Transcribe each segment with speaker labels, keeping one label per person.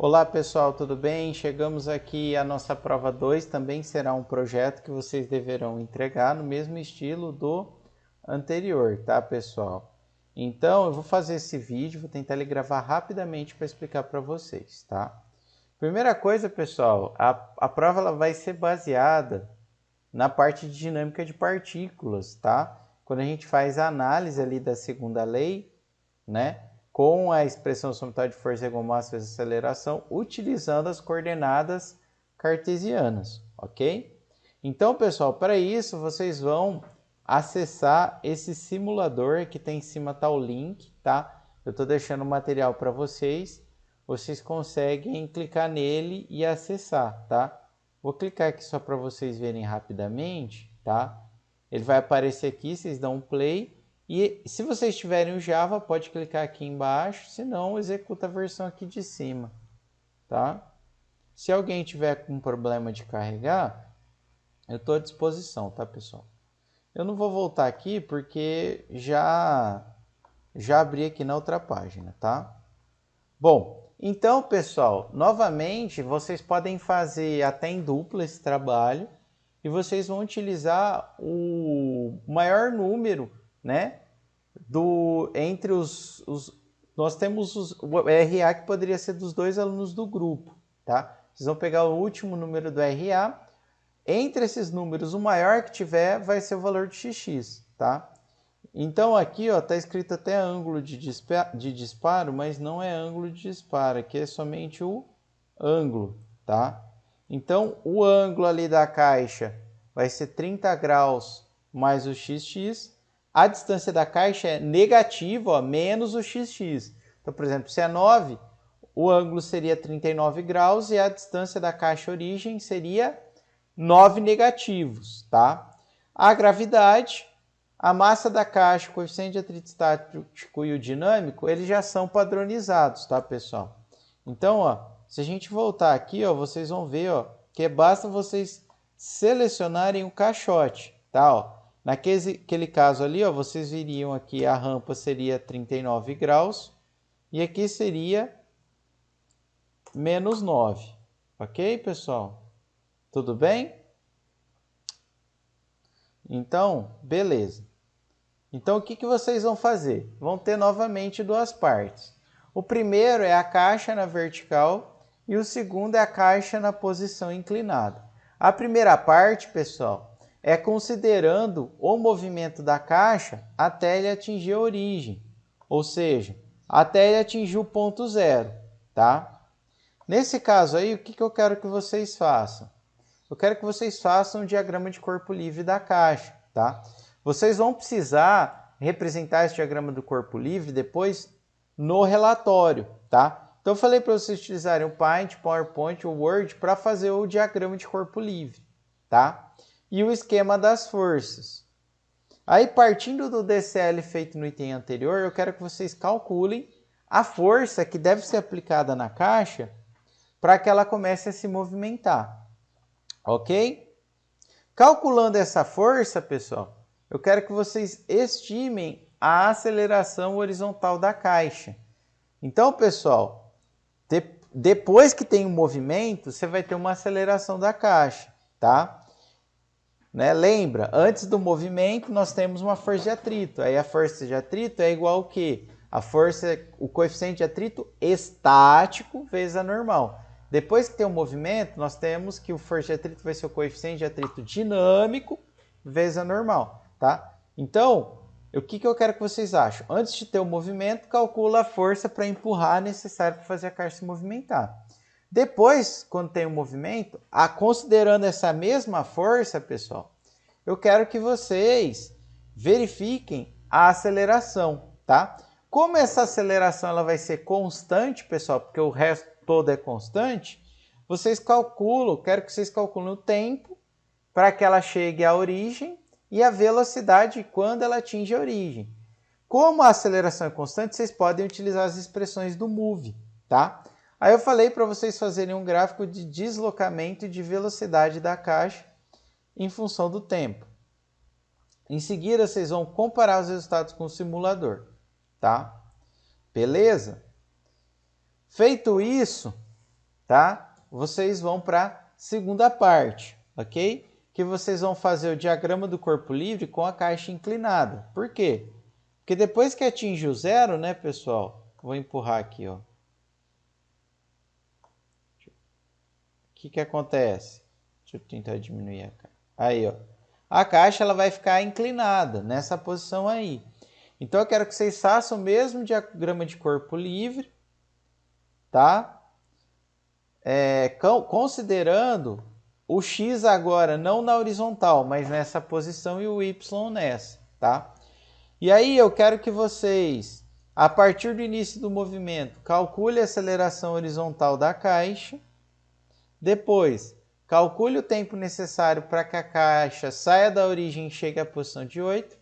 Speaker 1: Olá pessoal, tudo bem? Chegamos aqui à nossa prova 2, também será um projeto que vocês deverão entregar no mesmo estilo do anterior, tá pessoal? Então eu vou fazer esse vídeo, vou tentar ele gravar rapidamente para explicar para vocês, tá? Primeira coisa pessoal, a prova ela vai ser baseada na parte de dinâmica de partículas, tá? Quando a gente faz a análise ali da segunda lei, né? Com a expressão somatória de força igual massa vezes aceleração, utilizando as coordenadas cartesianas, ok? Então, pessoal, para isso vocês vão acessar esse simulador, aqui tem em cima tá o link, tá? Eu estou deixando o material para vocês, vocês conseguem clicar nele e acessar, tá? Vou clicar aqui só para vocês verem rapidamente, tá? Ele vai aparecer aqui, vocês dão um play. E se vocês tiverem o Java, pode clicar aqui embaixo, se não, executa a versão aqui de cima, tá? Se alguém tiver com problema de carregar, eu estou à disposição, tá, pessoal? Eu não vou voltar aqui porque já abri aqui na outra página, tá? Bom, então, pessoal, novamente, vocês podem fazer até em dupla esse trabalho e vocês vão utilizar o maior número, né? Entre nós temos o RA que poderia ser dos dois alunos do grupo, tá? Vocês vão pegar o último número do RA, entre esses números o maior que tiver vai ser o valor de XX, tá? Então aqui ó, tá escrito até ângulo de disparo, mas não é ângulo de disparo, aqui é somente o ângulo, tá? Então o ângulo ali da caixa vai ser 30 graus mais o XX, a distância da caixa é negativa, ó, menos o XX. Então, por exemplo, se é 9, o ângulo seria 39 graus e a distância da caixa origem seria 9 negativos, tá? A gravidade, a massa da caixa, o coeficiente de atrito estático e o dinâmico, eles já são padronizados, tá, pessoal? Então, ó, se a gente voltar aqui, ó, vocês vão ver, ó, que basta vocês selecionarem o caixote, tá, ó? Naquele caso ali, ó, vocês viriam aqui, a rampa seria 39 graus e aqui seria menos 9. Ok, pessoal? Tudo bem? Então, beleza. Então, o que vocês vão fazer? Vão ter novamente duas partes. O primeiro é a caixa na vertical e o segundo é a caixa na posição inclinada. A primeira parte, pessoal, é considerando o movimento da caixa até ele atingir a origem, ou seja, até ele atingir o ponto zero, tá? Nesse caso aí, o que eu quero que vocês façam? Eu quero que vocês façam um diagrama de corpo livre da caixa, tá? Vocês vão precisar representar esse diagrama do corpo livre depois no relatório, tá? Então eu falei para vocês utilizarem o Paint, PowerPoint, o Word para fazer o diagrama de corpo livre, tá? E o esquema das forças. Aí, partindo do DCL feito no item anterior, eu quero que vocês calculem a força que deve ser aplicada na caixa para que ela comece a se movimentar, ok? Calculando essa força, pessoal, eu quero que vocês estimem a aceleração horizontal da caixa. Então, pessoal, depois que tem um movimento, você vai ter uma aceleração da caixa, tá? Né? Lembra, antes do movimento nós temos uma força de atrito. Aí a força de atrito é igual ao quê? A força, o coeficiente de atrito estático vezes a normal. Depois que tem um movimento, nós temos que o força de atrito vai ser o coeficiente de atrito dinâmico vezes a normal, tá? Então, o que eu quero que vocês achem? Antes de ter o movimento, calcula a força para empurrar necessária para fazer a caixa se movimentar. Depois, quando tem o movimento, considerando essa mesma força, pessoal, eu quero que vocês verifiquem a aceleração, tá? Como essa aceleração ela vai ser constante, pessoal, porque o resto todo é constante, vocês calculam, quero que vocês calculem o tempo para que ela chegue à origem e a velocidade quando ela atinge a origem. Como a aceleração é constante, vocês podem utilizar as expressões do move, tá? Aí eu falei para vocês fazerem um gráfico de deslocamento e de velocidade da caixa em função do tempo. Em seguida, vocês vão comparar os resultados com o simulador, tá? Beleza? Feito isso, tá? Vocês vão para a segunda parte, ok? Que vocês vão fazer o diagrama do corpo livre com a caixa inclinada. Por quê? Porque depois que atinge o zero, né, pessoal? Vou empurrar aqui, ó. O que acontece? Deixa eu tentar diminuir a caixa. Aí, ó. A caixa ela vai ficar inclinada nessa posição aí. Então, eu quero que vocês façam o mesmo diagrama de corpo livre, tá? Considerando o X agora não na horizontal, mas nessa posição e o Y nessa, tá? E aí eu quero que vocês, a partir do início do movimento, calcule a aceleração horizontal da caixa. Depois, calcule o tempo necessário para que a caixa saia da origem e chegue à posição de 8.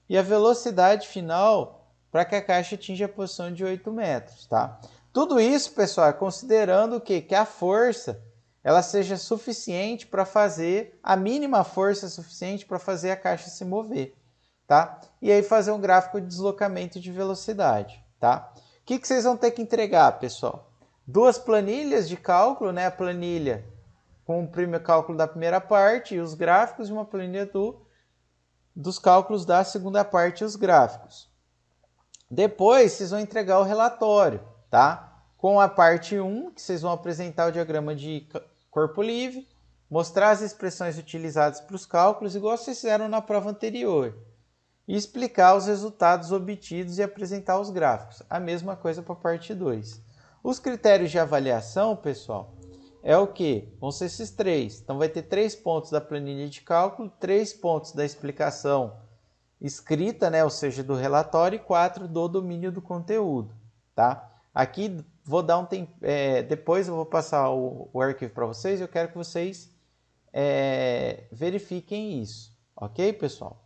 Speaker 1: E a velocidade final para que a caixa atinja a posição de 8 metros, tá? Tudo isso, pessoal, considerando que a força ela seja suficiente para fazer, a mínima força suficiente para fazer a caixa se mover, tá? E aí fazer um gráfico de deslocamento de velocidade, tá? O que vocês vão ter que entregar, pessoal? 2 planilhas de cálculo, né? A planilha com o primeiro cálculo da primeira parte e os gráficos, e uma planilha dos cálculos da segunda parte e os gráficos. Depois, vocês vão entregar o relatório, tá? Com a parte 1, que vocês vão apresentar o diagrama de corpo livre, mostrar as expressões utilizadas para os cálculos, igual vocês fizeram na prova anterior, e explicar os resultados obtidos e apresentar os gráficos. A mesma coisa para a parte 2. Os critérios de avaliação, pessoal, é o que? Vão ser esses 3. Então, vai ter 3 pontos da planilha de cálculo, 3 pontos da explicação escrita, né? Ou seja, do relatório, e 4 do domínio do conteúdo, tá? Aqui, vou dar um tempo, depois eu vou passar o arquivo para vocês, eu quero que vocês verifiquem isso, ok, pessoal?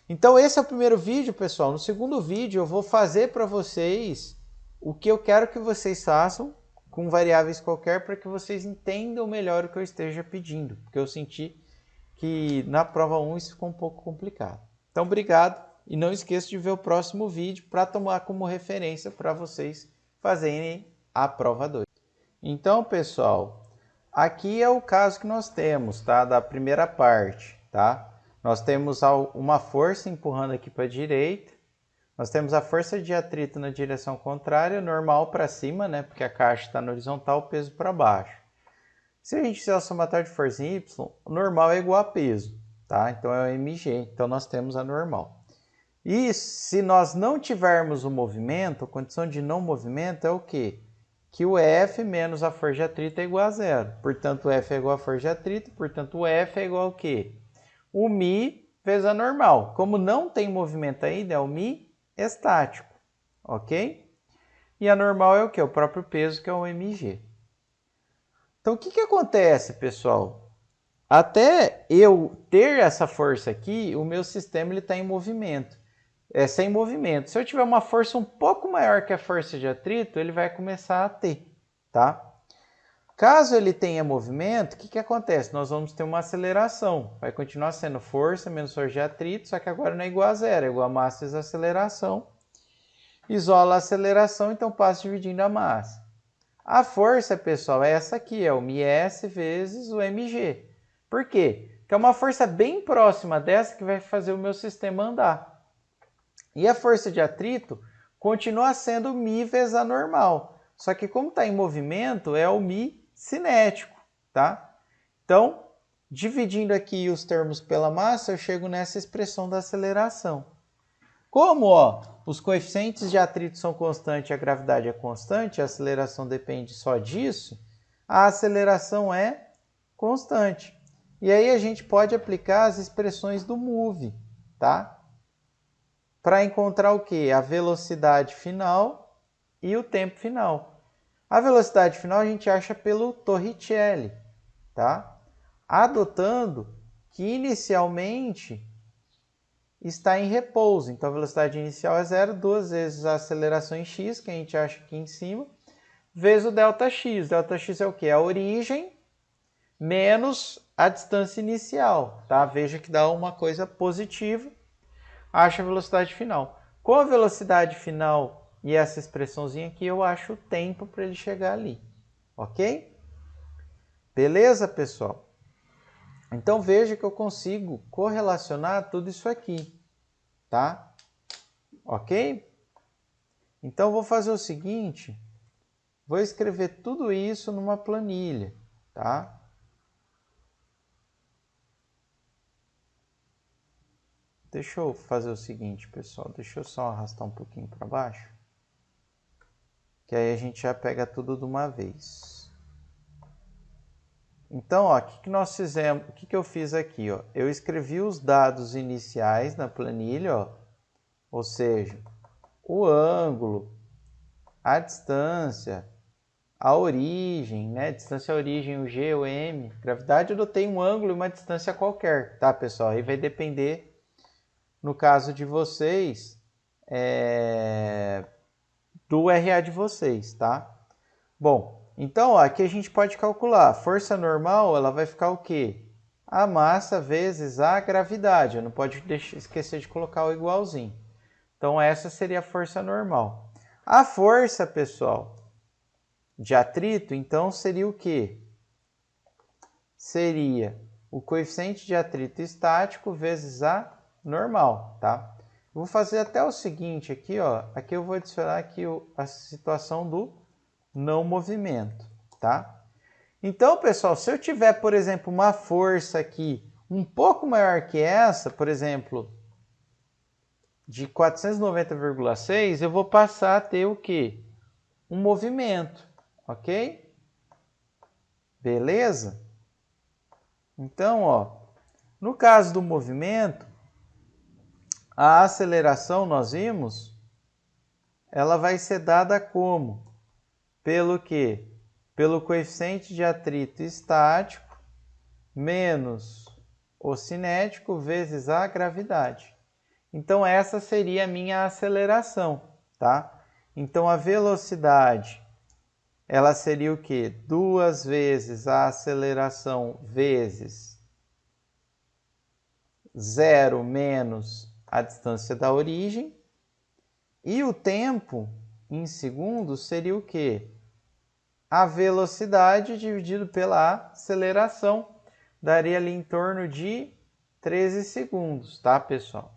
Speaker 1: Então, esse é o primeiro vídeo, pessoal. No segundo vídeo, eu vou fazer para vocês o que eu quero que vocês façam com variáveis qualquer para que vocês entendam melhor o que eu esteja pedindo, porque eu senti que na prova 1 isso ficou um pouco complicado. Então, obrigado e não esqueça de ver o próximo vídeo para tomar como referência para vocês fazerem a prova 2. Então, pessoal, aqui é o caso que nós temos, tá? Da primeira parte, tá? Nós temos uma força empurrando aqui para a direita. Nós temos a força de atrito na direção contrária, normal para cima, né? Porque a caixa está na horizontal, o peso para baixo. Se a gente fizer o somatório de força em Y, o normal é igual a peso, tá? Então é o mg, então nós temos a normal. E se nós não tivermos o movimento, a condição de não movimento é o quê? Que o F menos a força de atrito é igual a zero. Portanto, o F é igual a força de atrito, portanto, o F é igual ao quê? O μ vezes a normal. Como não tem movimento ainda, é o μ estático, ok? E a normal é o quê? O próprio peso, que é o mg. Então, o que acontece, pessoal? Até eu ter essa força aqui, o meu sistema está em movimento. Sem movimento. Se eu tiver uma força um pouco maior que a força de atrito, ele vai começar a ter, tá? Caso ele tenha movimento, o que acontece? Nós vamos ter uma aceleração. Vai continuar sendo força menos força de atrito, só que agora não é igual a zero, é igual a massa vezes a aceleração. Isola a aceleração, então passa dividindo a massa. A força, pessoal, é essa aqui, é o μs vezes o mg. Por quê? Porque é uma força bem próxima dessa que vai fazer o meu sistema andar. E a força de atrito continua sendo μ vezes a normal. Só que como está em movimento, é o μ cinético, tá? Então, dividindo aqui os termos pela massa, eu chego nessa expressão da aceleração. Como os coeficientes de atrito são constantes e a gravidade é constante, a aceleração depende só disso, a aceleração é constante. E aí a gente pode aplicar as expressões do move, tá? Para encontrar o quê? A velocidade final e o tempo final. A velocidade final a gente acha pelo Torricelli, tá? Adotando que inicialmente está em repouso. Então, a velocidade inicial é zero, 2 vezes a aceleração em x, que a gente acha aqui em cima, vezes o ΔX. ΔX é o quê? A origem menos a distância inicial, tá? Veja que dá uma coisa positiva, acha a velocidade final. Com a velocidade final e essa expressãozinha aqui, eu acho o tempo para ele chegar ali, ok? Beleza, pessoal? Então veja que eu consigo correlacionar tudo isso aqui, tá? Ok? Então vou fazer o seguinte, vou escrever tudo isso numa planilha, tá? Deixa eu fazer o seguinte, pessoal, deixa eu só arrastar um pouquinho para baixo, que aí a gente já pega tudo de uma vez. Então, ó, o que nós fizemos? O que eu fiz aqui? Ó? Eu escrevi os dados iniciais na planilha, ó, ou seja, o ângulo, a distância, a origem, né? Distância, origem, o G, o M. Gravidade eu dotei um ângulo e uma distância qualquer, tá, pessoal? Aí vai depender, no caso de vocês, do RA de vocês, tá? Bom, então ó, aqui a gente pode calcular. A força normal, ela vai ficar o quê? A massa vezes a gravidade. Eu não pode esquecer de colocar o igualzinho. Então essa seria a força normal. A força, pessoal, de atrito, então seria o quê? Seria o coeficiente de atrito estático vezes a normal, tá? Vou fazer até o seguinte aqui, ó. Aqui eu vou adicionar aqui a situação do não movimento, tá? Então, pessoal, se eu tiver, por exemplo, uma força aqui um pouco maior que essa, por exemplo, de 490,6, eu vou passar a ter o quê? Um movimento, ok? Beleza? Então, ó, no caso do movimento, a aceleração, nós vimos, ela vai ser dada como? Pelo quê? Pelo coeficiente de atrito estático menos o cinético vezes a gravidade. Então, essa seria a minha aceleração, tá? Então, a velocidade, ela seria o quê? 2 vezes a aceleração vezes 0 menos a distância da origem. E o tempo em segundos seria o quê? A velocidade dividido pela aceleração. Daria ali em torno de 13 segundos, tá, pessoal?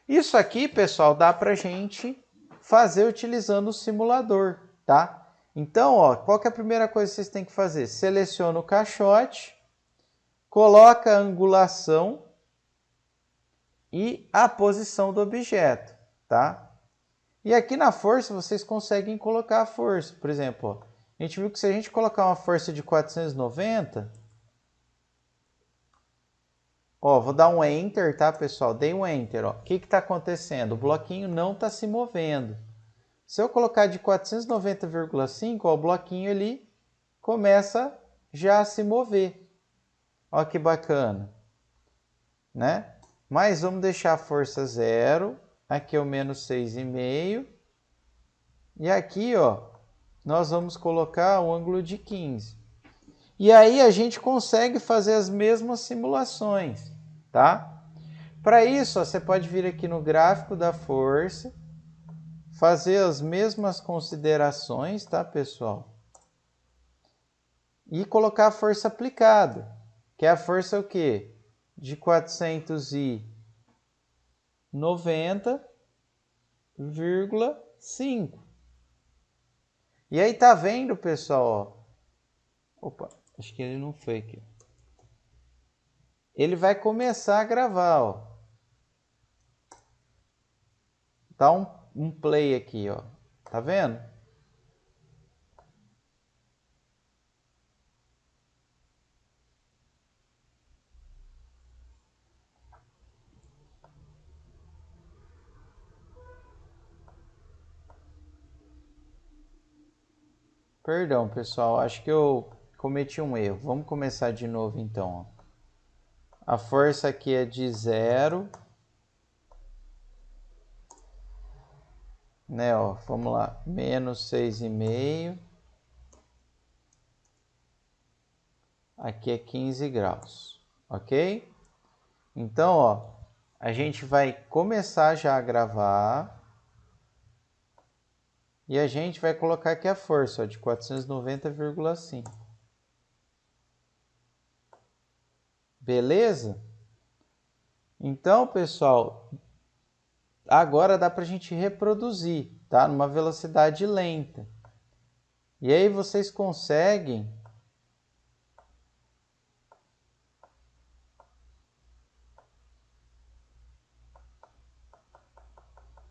Speaker 1: Isso aqui, pessoal, dá para a gente fazer utilizando o simulador, tá? Então, ó, qual que é a primeira coisa que vocês têm que fazer? Seleciona o caixote, coloca a angulação e a posição do objeto, tá? E aqui na força vocês conseguem colocar a força. Por exemplo, ó, a gente viu que se a gente colocar uma força de 490, ó, vou dar um Enter, tá, pessoal? Dei um Enter, ó. O que está acontecendo? O bloquinho não está se movendo. Se eu colocar de 490,5, ó, o bloquinho ele começa já a se mover. Ó que bacana, né? Mas vamos deixar a força 0. Aqui é o menos 6,5. E aqui, ó, nós vamos colocar o ângulo de 15. E aí a gente consegue fazer as mesmas simulações, tá? Para isso, ó, você pode vir aqui no gráfico da força, fazer as mesmas considerações, tá, pessoal? E colocar a força aplicada, que é a força o quê? De 490,5. E aí tá vendo, pessoal? Ó. Opa, acho que ele não foi aqui. Ele vai começar a gravar, ó. Dá um play aqui, ó. Tá vendo? Perdão, pessoal, acho que eu cometi um erro. Vamos começar de novo, então. Ó. A força aqui é de 0. Né, ó, vamos lá. Menos 6,5. Aqui é 15 graus. Ok? Então, ó, a gente vai começar já a gravar. E a gente vai colocar aqui a força, ó, de 490,5. Beleza? Então, pessoal, agora dá para a gente reproduzir, tá? Numa velocidade lenta. E aí vocês conseguem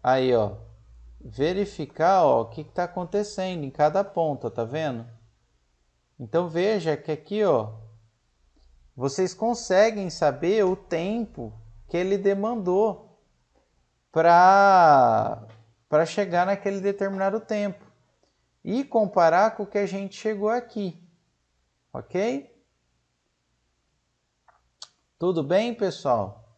Speaker 1: aí, ó, verificar, ó, o que está acontecendo em cada ponta, tá vendo? Então veja que aqui, ó, vocês conseguem saber o tempo que ele demandou para chegar naquele determinado tempo e comparar com o que a gente chegou aqui, ok? Tudo bem, pessoal?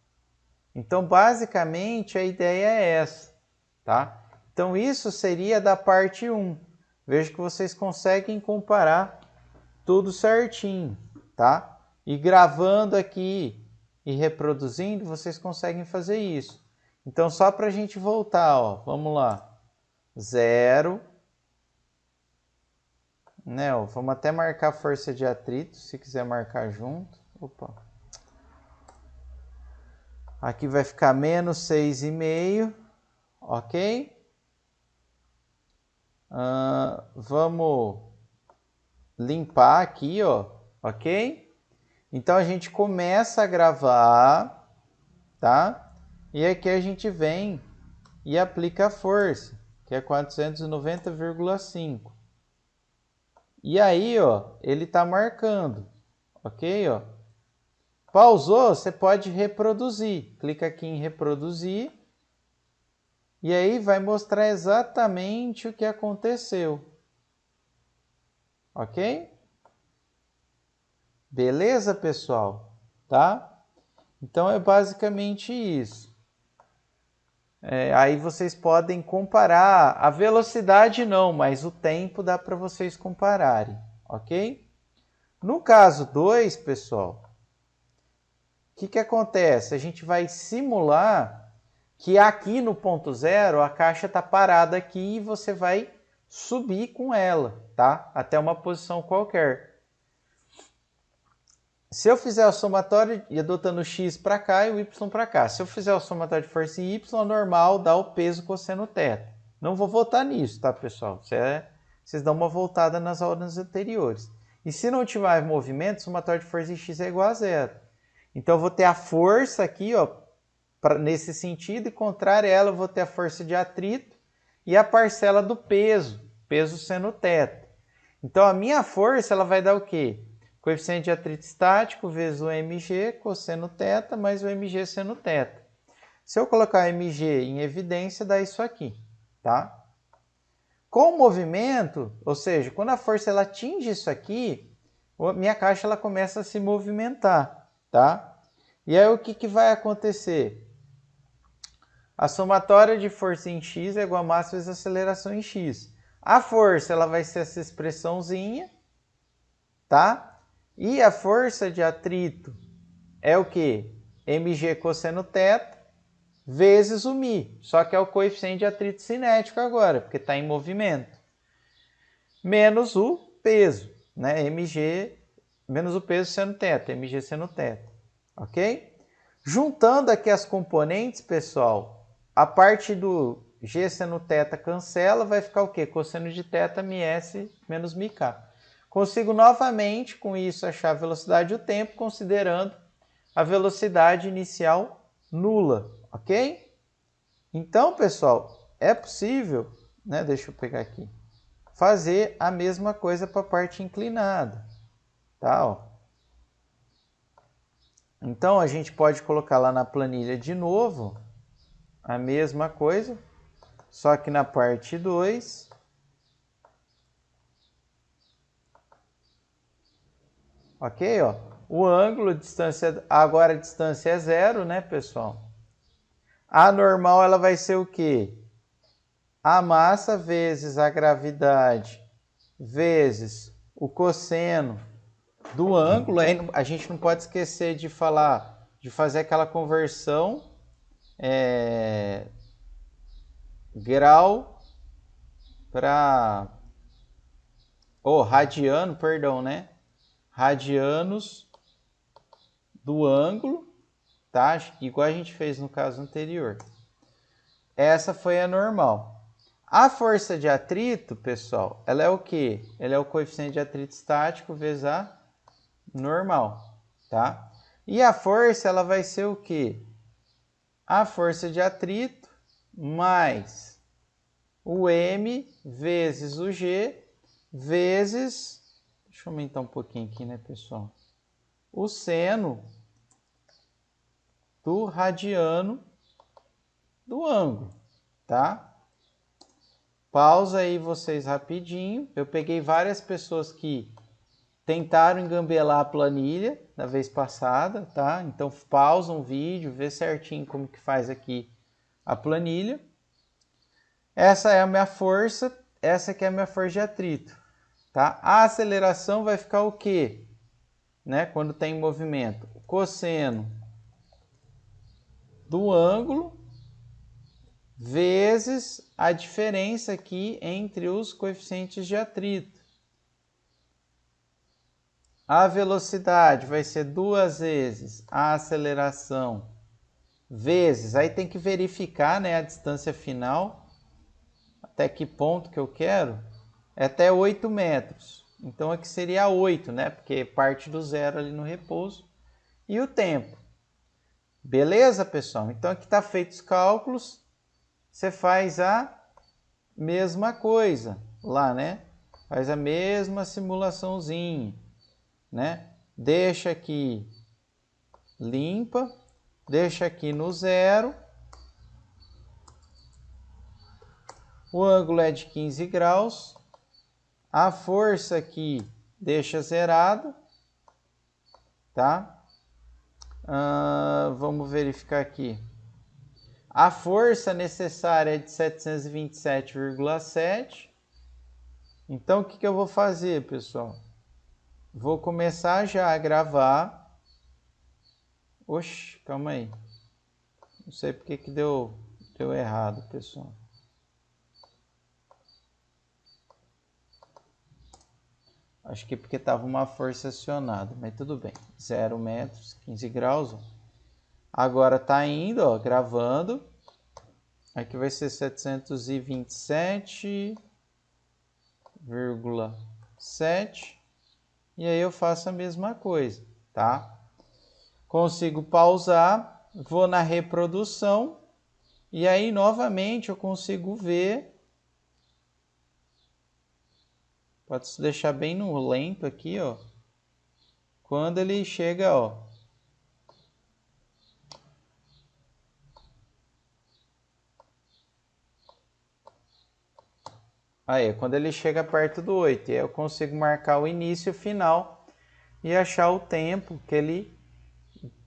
Speaker 1: Então, basicamente, a ideia é essa, tá? Então, isso seria da parte 1. Veja que vocês conseguem comparar tudo certinho, tá? E gravando aqui e reproduzindo, vocês conseguem fazer isso. Então, só para a gente voltar, ó, vamos lá. 0, né? Ó, vamos até marcar força de atrito, se quiser marcar junto. Opa. Aqui vai ficar menos 6,5, ok? Vamos limpar aqui, ó, ok? Então a gente começa a gravar, tá? E aqui a gente vem e aplica a força, que é 490,5. E aí, ó, ele tá marcando, ok? Ó. Pausou, você pode reproduzir. Clica aqui em reproduzir. E aí vai mostrar exatamente o que aconteceu. Ok? Beleza, pessoal? Tá? Então é basicamente isso. Aí vocês podem comparar. A velocidade não, mas o tempo dá para vocês compararem. Ok? No caso 2, pessoal, o que acontece? A gente vai simular que aqui no ponto 0 a caixa está parada aqui e você vai subir com ela, tá? Até uma posição qualquer. Se eu fizer o somatório e adotando o x para cá e o y para cá. Se eu fizer o somatório de força em y, normal dá o peso cosseno θ. Não vou voltar nisso, tá, pessoal? Vocês dão uma voltada nas aulas anteriores. E se não tiver movimento, o somatório de força em x é igual a 0. Então eu vou ter a força aqui, ó, nesse sentido, e contrário a ela, eu vou ter a força de atrito e a parcela do peso seno θ. Então, a minha força ela vai dar o quê? Coeficiente de atrito estático vezes o mg cosseno θ mais o mg seno θ. Se eu colocar o mg em evidência, dá isso aqui, tá? Com o movimento, ou seja, quando a força ela atinge isso aqui, minha caixa ela começa a se movimentar, tá? E aí o que vai acontecer? A somatória de força em x é igual a massa vezes aceleração em x. A força ela vai ser essa expressãozinha, tá? E a força de atrito é o quê? mg cosseno θ vezes o μ. Só que é o coeficiente de atrito cinético agora, porque está em movimento. Menos o peso, né? mg menos o peso seno θ, mg seno θ. Ok? Juntando aqui as componentes, pessoal, a parte do g seno θ cancela, vai ficar o quê? Cosseno de θ ms menos μk. Consigo novamente, com isso, achar a velocidade e o tempo, considerando a velocidade inicial nula, ok? Então, pessoal, é possível, né? Deixa eu pegar aqui, fazer a mesma coisa para a parte inclinada, tá? Ó. Então, a gente pode colocar lá na planilha de novo a mesma coisa, só que na parte 2. Ok? Ó. O ângulo, distância, agora a distância é 0, né, pessoal? A normal ela vai ser o quê? A massa vezes a gravidade vezes o cosseno do ângulo. A gente não pode esquecer de falar, de fazer aquela conversão grau para radiano, perdão, né? Radianos do ângulo, tá? Igual a gente fez no caso anterior. Essa foi a normal. A força de atrito, pessoal, ela é o quê? Ela é o coeficiente de atrito estático vezes a normal, tá? E a força, ela vai ser o quê? A força de atrito mais o M vezes o G vezes... Deixa eu aumentar um pouquinho aqui, né, pessoal? O seno do radiano do ângulo, tá? Pausa aí vocês rapidinho. Eu peguei várias pessoas que tentaram engambelar a planilha da vez passada, tá? Então pausa um vídeo, vê certinho como que faz aqui a planilha. Essa é a minha força, essa aqui é a minha força de atrito, tá? A aceleração vai ficar o quê? Né? Quando tem movimento, o cosseno do ângulo vezes a diferença aqui entre os coeficientes de atrito. A velocidade vai ser 2 vezes a aceleração vezes, aí tem que verificar, né, a distância final, até que ponto que eu quero, é até 8 metros. Então aqui seria 8, né, porque parte do zero ali no repouso. E o tempo. Beleza, pessoal? Então aqui está feito os cálculos, você faz a mesma coisa lá, né? Faz a mesma simulaçãozinha, né? Deixa aqui limpa, deixa aqui no zero. O ângulo é de 15 graus. A força aqui deixa zerado, tá? Vamos verificar aqui. A força necessária é de 727,7. Então, o que eu vou fazer, pessoal? Vou começar já a gravar. Oxe, calma aí. Não sei porque que deu errado, pessoal. Acho que porque estava uma força acionada, mas tudo bem. 0 metros, 15 graus. Agora está indo, ó, gravando. Aqui vai ser 727,7. E aí eu faço a mesma coisa, tá? Consigo pausar, vou na reprodução. E aí, novamente, eu consigo ver. Pode se deixar bem no lento aqui, ó. Quando ele chega, ó. Aí, quando ele chega perto do 8, aí eu consigo marcar o início e o final e achar o tempo que ele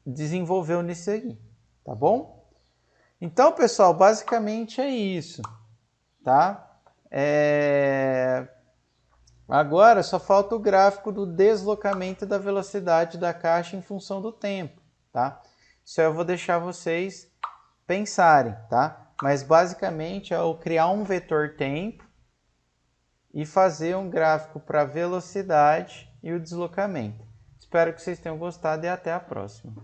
Speaker 1: desenvolveu nisso aí, tá bom? Então, pessoal, basicamente é isso, tá? Agora só falta o gráfico do deslocamento da velocidade da caixa em função do tempo, tá? Isso eu vou deixar vocês pensarem, tá? Mas basicamente é eu criar um vetor tempo e fazer um gráfico para a velocidade e o deslocamento. Espero que vocês tenham gostado e até a próxima.